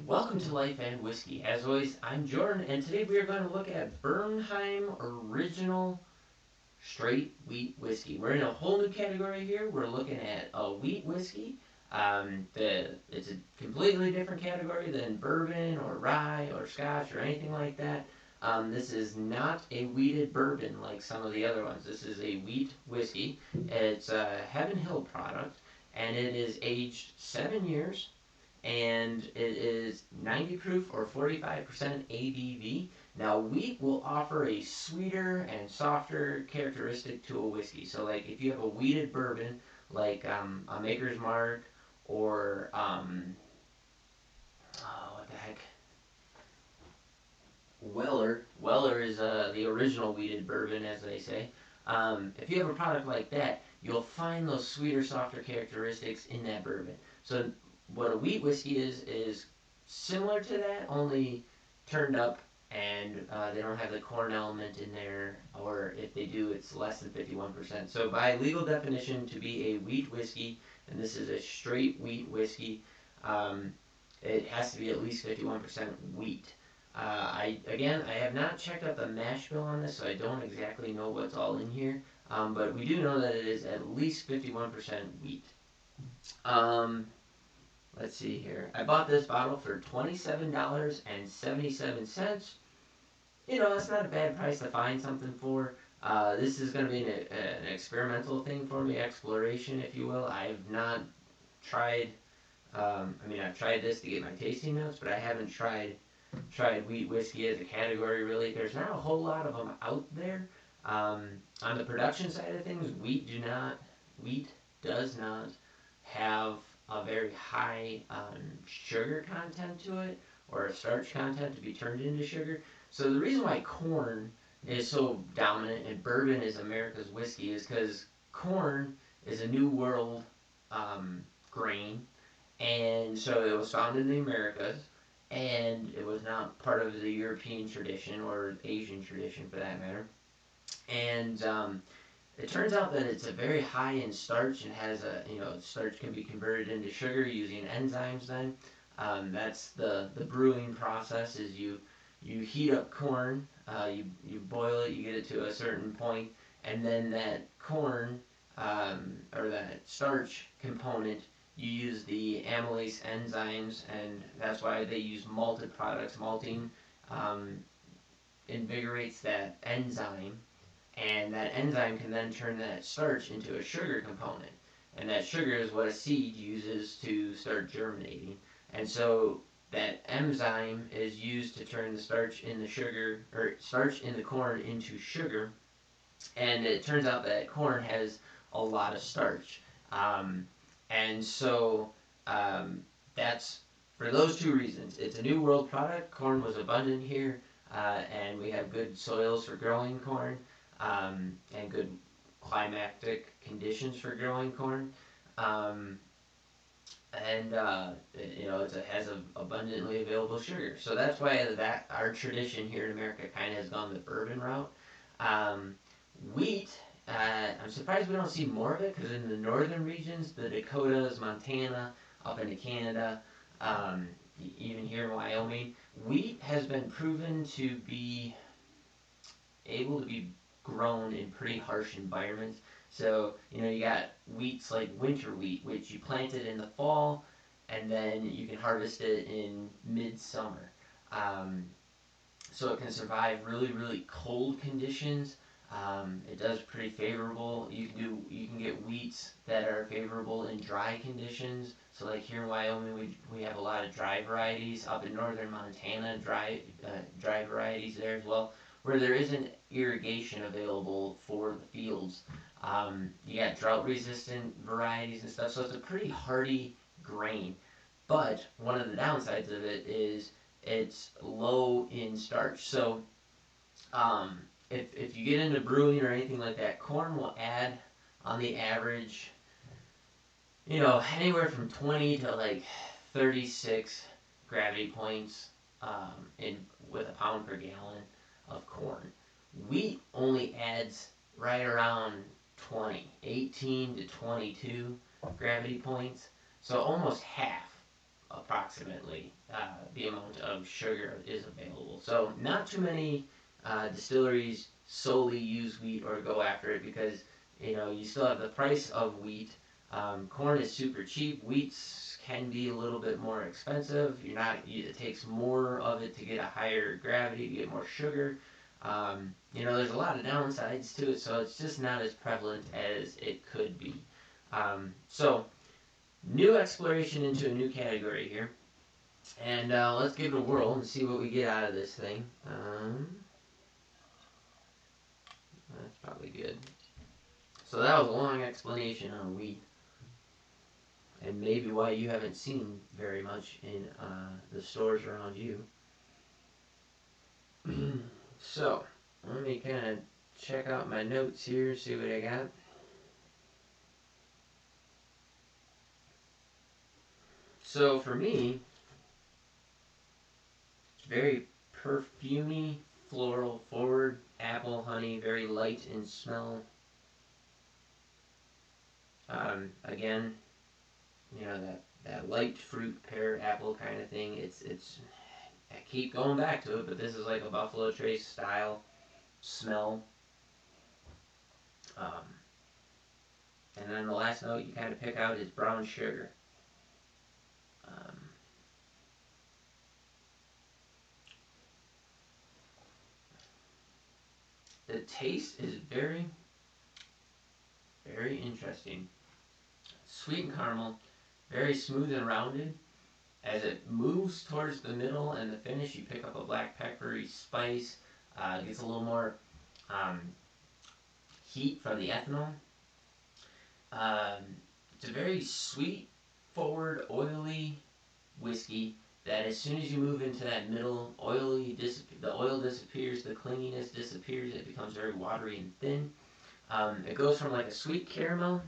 Welcome to Life and Whiskey. As always, I'm Jordan, and today we are going to look at Bernheim Original Straight Wheat Whiskey. We're in a whole new category here. We're looking at a wheat whiskey. It's a completely different category than bourbon or rye or scotch or anything like that. This is not a wheated bourbon like some of the other ones. This is a wheat whiskey. It's a Heaven Hill product, and it is aged 7 years, and it is 90 proof or 45% ABV. Now, wheat will offer a sweeter and softer characteristic to a whiskey. So, like if you have a wheated bourbon, like a Maker's Mark or what the heck, Weller. Weller is the original wheated bourbon, as they say. If you have a product like that, you'll find those sweeter, softer characteristics in that bourbon. So what a wheat whiskey is similar to that, only turned up, and they don't have the corn element in there, or if they do, it's less than 51%. So by legal definition, to be a wheat whiskey, and this is a straight wheat whiskey, um, it has to be at least 51% wheat. I have not checked out the mash bill on this, so I don't exactly know what's all in here. But we do know that it is at least 51% wheat. Um, let's see here. I bought this bottle for $27.77. That's not a bad price to find something for. This is going to be an experimental thing for me, exploration, if you will. I have not tried. I've tried this to get my tasting notes, but I haven't tried wheat whiskey as a category, really. There's not a whole lot of them out there. On the production side of things, wheat does not have a very high sugar content to it, or a starch content to be turned into sugar. So the reason why corn is so dominant and bourbon is America's whiskey is because corn is a New World grain, and so it was found in the Americas, and it was not part of the European tradition or Asian tradition for that matter. And it turns out that it's a very high in starch and has starch can be converted into sugar using enzymes. Then that's the brewing process. Is you heat up corn, you boil it, you get it to a certain point, and then that corn or that starch component, you use the amylase enzymes, and that's why they use malted products. Malting um, invigorates that enzyme, and that enzyme can then turn that starch into a sugar component. And that sugar is what a seed uses to start germinating. And so that enzyme is used to turn the starch in the sugar, or starch in the corn, into sugar. And it turns out that corn has a lot of starch. And so that's for those two reasons. It's a New World product. Corn was abundant here, and we have good soils for growing corn, and good climatic conditions for growing corn. Um, it has a abundantly available sugar. So that's why that our tradition here in America kind of has gone the bourbon route. Um, Wheat, I'm surprised we don't see more of it because in the northern regions, the Dakotas, Montana, up into Canada, even here in Wyoming, wheat has been proven to be able to be grown in pretty harsh environments. So, you got wheats like winter wheat, which you plant it in the fall and then you can harvest it in midsummer. Um, so it can survive really, really cold conditions. It does pretty favorable. You can get wheats that are favorable in dry conditions. So like here in Wyoming, we have a lot of dry varieties. Up in northern Montana, dry varieties there as well, where there isn't irrigation available for the fields. You got drought resistant varieties and stuff. So it's a pretty hardy grain. But one of the downsides of it is it's low in starch. So um, if you get into brewing or anything like that, corn will add on the average, anywhere from 20 to like 36 gravity points in with a pound per gallon of corn. Wheat only adds right around 18 to 22 gravity points, so almost half. approximately the amount of sugar is available. So not too many distilleries solely use wheat or go after it because you still have the price of wheat. Corn is super cheap. Wheats can be a little bit more expensive. It takes more of it to get a higher gravity to get more sugar. There's a lot of downsides to it, so it's just not as prevalent as it could be. So new exploration into a new category here. And let's give it a whirl and see what we get out of this thing. That's probably good. So that was a long explanation on wheat. And maybe why you haven't seen very much in the stores around you. So, let me kind of check out my notes here, see what I got. So for me, very perfumey, floral forward, apple, honey, very light in smell. Again, that light fruit, pear, apple kind of thing. I keep going back to it, but this is like a Buffalo Trace style smell. And then the last note you kind of pick out is brown sugar. The taste is very, very interesting. Sweet and caramel, very smooth and rounded. As it moves towards the middle and the finish, you pick up a black peppery spice. Gets a little more heat from the ethanol. It's a very sweet, forward, oily whiskey that as soon as you move into that middle, the oil disappears, the clinginess disappears, it becomes very watery and thin. It goes from like a sweet caramel,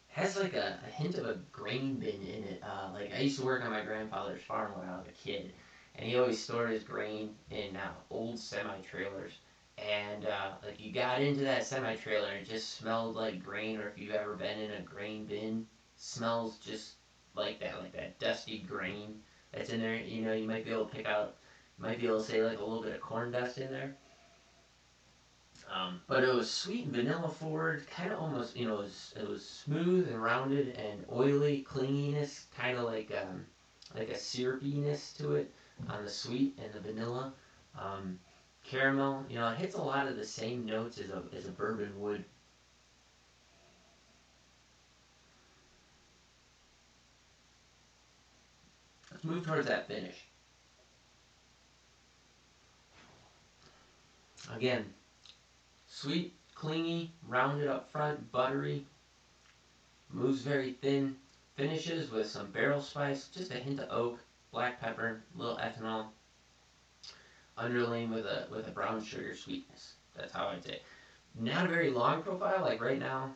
has like a hint of a grain bin in it. Like I used to work on my grandfather's farm when I was a kid, and he always stored his grain in old semi-trailers. And like you got into that semi-trailer and it just smelled like grain, or if you've ever been in a grain bin, smells just like that dusty grain that's in there. You might be able to say like a little bit of corn dust in there. But it was sweet and vanilla forward, kind of almost, it was smooth and rounded and oily, clinginess, kind of like a syrupiness to it on the sweet and the vanilla. Caramel, it hits a lot of the same notes as a bourbon would. Let's move towards that finish. Again, sweet, clingy, rounded up front, buttery, moves very thin, finishes with some barrel spice, just a hint of oak, black pepper, a little ethanol, underlain with a brown sugar sweetness. That's how I'd say. Not a very long profile, like right now,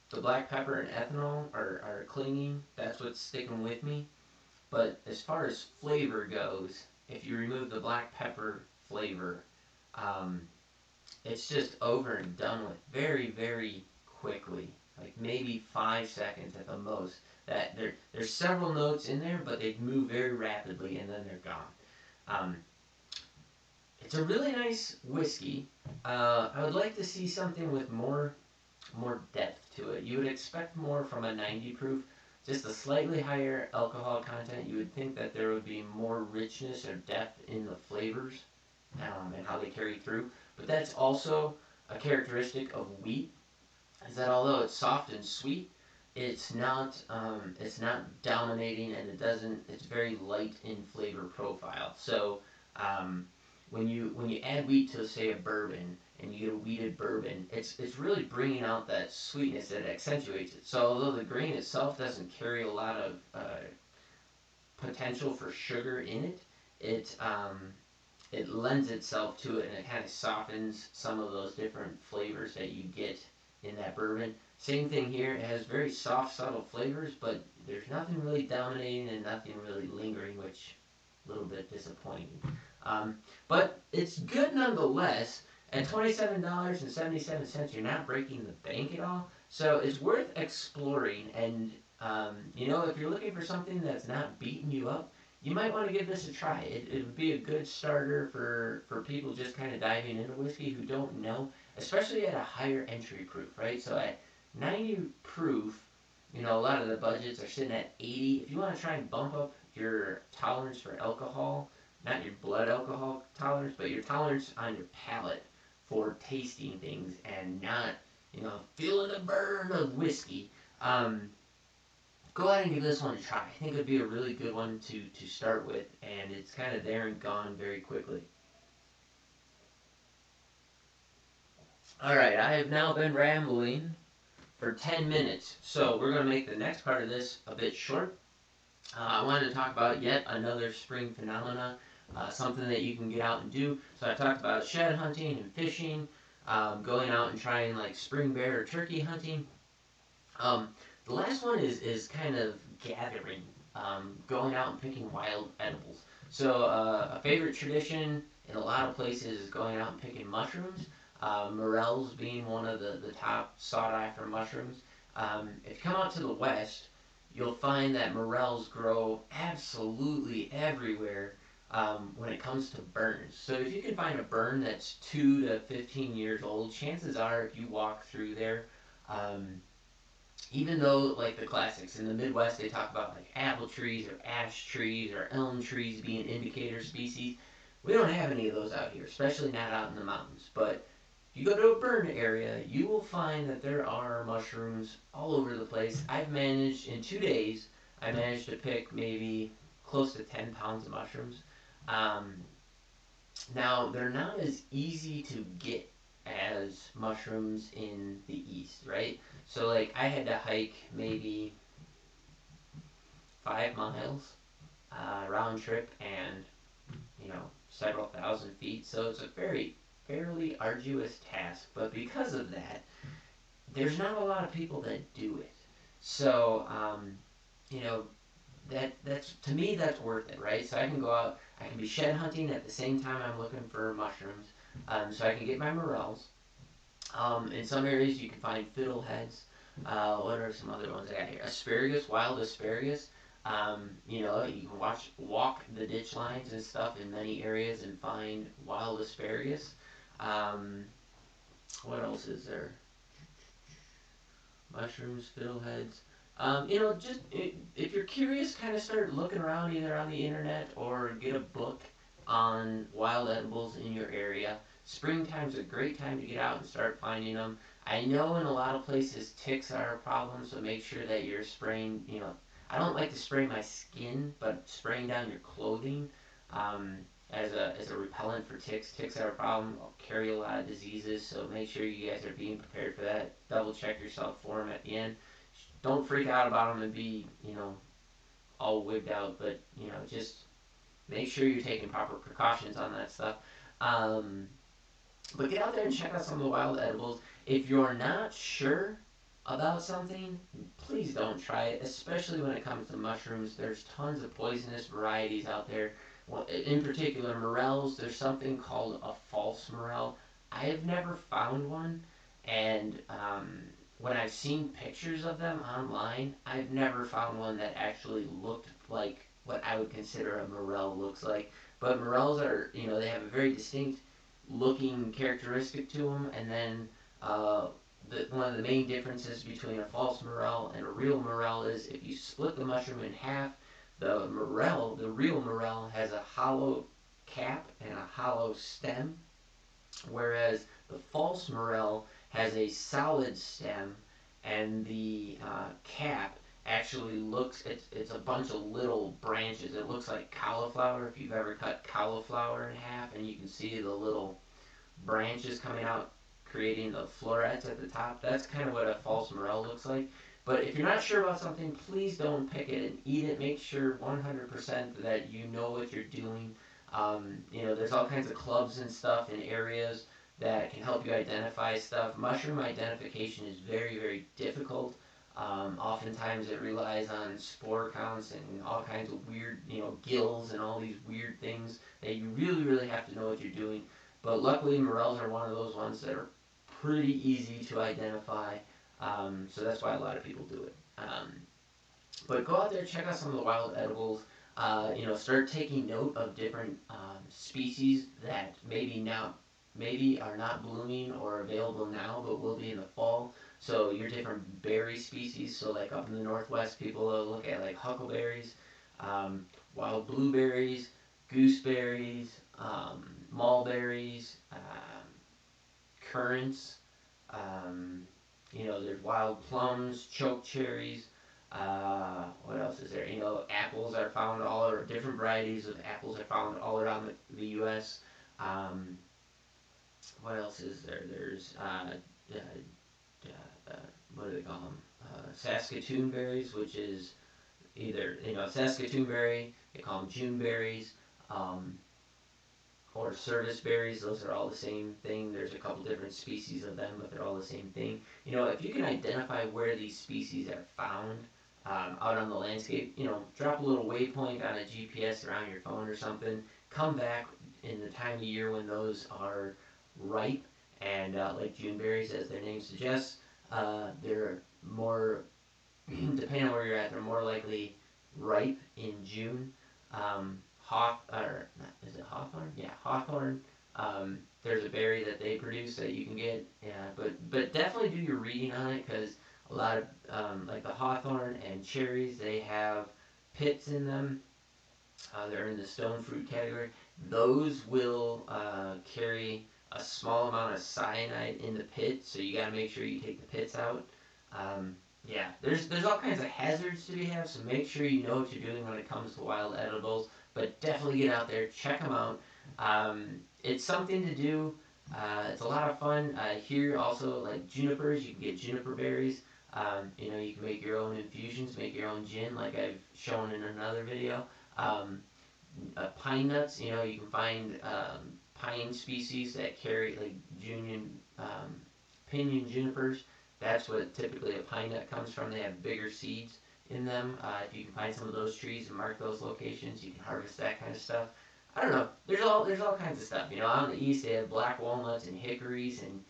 the black pepper and ethanol are clinging. That's what's sticking with me. But as far as flavor goes, if you remove the black pepper flavor, it's just over and done with very, very quickly. Like maybe 5 seconds at the most. There's several notes in there, but they move very rapidly and then they're gone. It's a really nice whiskey. I would like to see something with more depth to it. You would expect more from a 90 proof. Just a slightly higher alcohol content. You would think that there would be more richness or depth in the flavors and how they carry through. But that's also a characteristic of wheat, is that although it's soft and sweet, it's not dominating, and it's very light in flavor profile. So when you add wheat to, say, a bourbon, and you get a wheated bourbon, it's really bringing out that sweetness that accentuates it. So although the grain itself doesn't carry a lot of potential for sugar in it, it lends itself to it, and it kind of softens some of those different flavors that you get in that bourbon. Same thing here. It has very soft, subtle flavors, but there's nothing really dominating and nothing really lingering, which is a little bit disappointing. But it's good nonetheless. At $27.77, you're not breaking the bank at all. So it's worth exploring, and If you're looking for something that's not beating you up, you might want to give this a try. It would be a good starter for people just kind of diving into whiskey who don't know, especially at a higher entry proof, right? So at 90 proof, a lot of the budgets are sitting at 80. If you want to try and bump up your tolerance for alcohol, not your blood alcohol tolerance, but your tolerance on your palate for tasting things and not, feeling the burn of whiskey, go ahead and give this one a try. I think it would be a really good one to start with, and it's kind of there and gone very quickly. All right, I have now been rambling for 10 minutes, so we're going to make the next part of this a bit short. I wanted to talk about yet another spring phenomena, something that you can get out and do. So I talked about shed hunting and fishing, going out and trying like spring bear or turkey hunting. Um, the last one is kind of gathering, going out and picking wild edibles. So a favorite tradition in a lot of places is going out and picking mushrooms. Morels being one of the top sought after mushrooms. If you come out to the west, you'll find that morels grow absolutely everywhere when it comes to burns. So if you can find a burn that's 2 to 15 years old, chances are if you walk through there, um, even though like the classics in the Midwest they talk about like apple trees or ash trees or elm trees being indicator species, we don't have any of those out here, especially not out in the mountains. But if you go to a burn area, you will find that there are mushrooms all over the place. I've managed in 2 days, I managed to pick maybe close to 10 pounds of mushrooms. Um, Now, they're not as easy to get as mushrooms in the east, right? So, like, I had to hike maybe 5 miles round trip and, several thousand feet. So, it's a fairly arduous task. But because of that, there's not a lot of people that do it. So, you know, that's to me that's worth it, right? So I can go out, I can be shed hunting at the same time I'm looking for mushrooms, so I can get my morels. In some areas you can find fiddleheads. What are some other ones I got here? Asparagus, wild asparagus. You can walk the ditch lines and stuff in many areas and find wild asparagus. Um, what else is there? Mushrooms, fiddleheads. Just if you're curious, kind of start looking around either on the internet or get a book on wild edibles in your area. Springtime's a great time to get out and start finding them. I know in a lot of places ticks are a problem, so make sure that you're spraying. I don't like to spray my skin, but spraying down your clothing um, as a repellent for ticks. Ticks are a problem. Carry a lot of diseases, so make sure you guys are being prepared for that. Double check yourself for them at the end. Don't freak out about them and be, all wigged out, but, just make sure you're taking proper precautions on that stuff. Um, but get out there and check out some of the wild edibles. If you're not sure about something, please don't try it, especially when it comes to mushrooms. There's tons of poisonous varieties out there. Well, in particular, morels, there's something called a false morel. I have never found one, and when I've seen pictures of them online, I've never found one that actually looked like what I would consider a morel looks like. But morels are, they have a very distinct looking characteristic to them, and then one of the main differences between a false morel and a real morel is if you split the mushroom in half, the real morel, has a hollow cap and a hollow stem, whereas the false morel has a solid stem and the cap actually it's a bunch of little branches. It looks like cauliflower if you've ever cut cauliflower in half, and you can see the little branches coming out creating the florets at the top. That's kind of what a false morel looks like. But if you're not sure about something, please don't pick it and eat it. Make sure 100% that you know what you're doing. There's all kinds of clubs and stuff in areas that can help you identify stuff. Mushroom identification is very, very difficult. Oftentimes it relies on spore counts and all kinds of weird, gills and all these weird things that you really, really have to know what you're doing. But luckily, morels are one of those ones that are pretty easy to identify. So that's why a lot of people do it. But go out there, check out some of the wild edibles. Start taking note of different species that maybe are not blooming or available now, but will be in the fall. So your different berry species. So like up in the northwest, people will look at like huckleberries, wild blueberries, gooseberries, mulberries, currants. There's wild plums, choke cherries. What else is there? Apples are found different varieties of apples are found all around the U.S. Um, what else is there? There's what do they call them? Saskatoon berries, which is either Saskatoon berry. They call them June berries. Um, or service berries. Those are all the same thing. There's a couple different species of them, but they're all the same thing. If you can identify where these species are found out on the landscape, drop a little waypoint on a GPS around your phone or something. Come back in the time of year when those are ripe, and like June berries, as their name suggests, they're more, depending on where you're at, they're more likely ripe in June. Is it hawthorn? Yeah, hawthorn. There's a berry that they produce that you can get. Yeah, but definitely do your reading on it, because a lot of like the hawthorn and cherries, they have pits in them. They're in the stone fruit category. Those will carry a small amount of cyanide in the pit, so you got to make sure you take the pits out. Yeah, there's all kinds of hazards to be had, so make sure you know what you're doing when it comes to wild edibles. But definitely get out there, check them out. It's something to do. It's a lot of fun. Here also, like junipers, you can get juniper berries. You can make your own infusions, make your own gin, like I've shown in another video. Pine nuts, you can find pine species that carry like pinyon junipers. That's what typically a pine nut comes from. They have bigger seeds in them. If you can find some of those trees and mark those locations, you can harvest that kind of stuff. I don't know. There's all kinds of stuff. Out in the east they have black walnuts and hickories and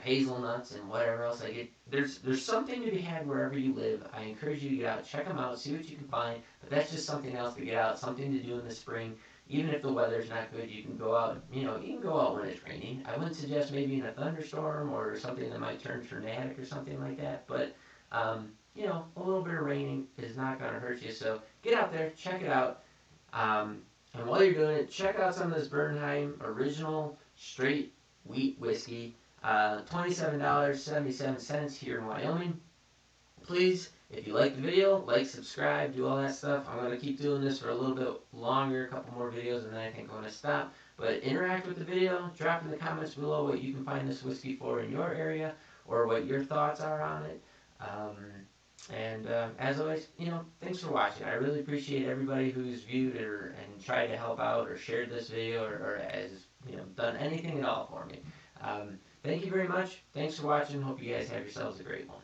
hazelnuts and whatever else. There's something to be had wherever you live. I encourage you to get out, check them out, see what you can find. But that's just something else to get out, something to do in the spring. Even if the weather's not good, you can go out. You can go out when it's raining. I wouldn't suggest maybe in a thunderstorm or something that might turn tornadic or something like that. But a little bit of raining is not going to hurt you. So get out there, check it out. And while you're doing it, check out some of this Bernheim original straight wheat whiskey. $27.77 here in Wyoming. Please, if you like the video, like, subscribe, do all that stuff. I'm going to keep doing this for a little bit longer, a couple more videos, and then I think I'm going to stop. But interact with the video, drop in the comments below what you can find this whiskey for in your area, or what your thoughts are on it. As always, thanks for watching. I really appreciate everybody who's viewed and tried to help out or shared this video or has done anything at all for me. Thank you very much. Thanks for watching. Hope you guys have yourselves a great one.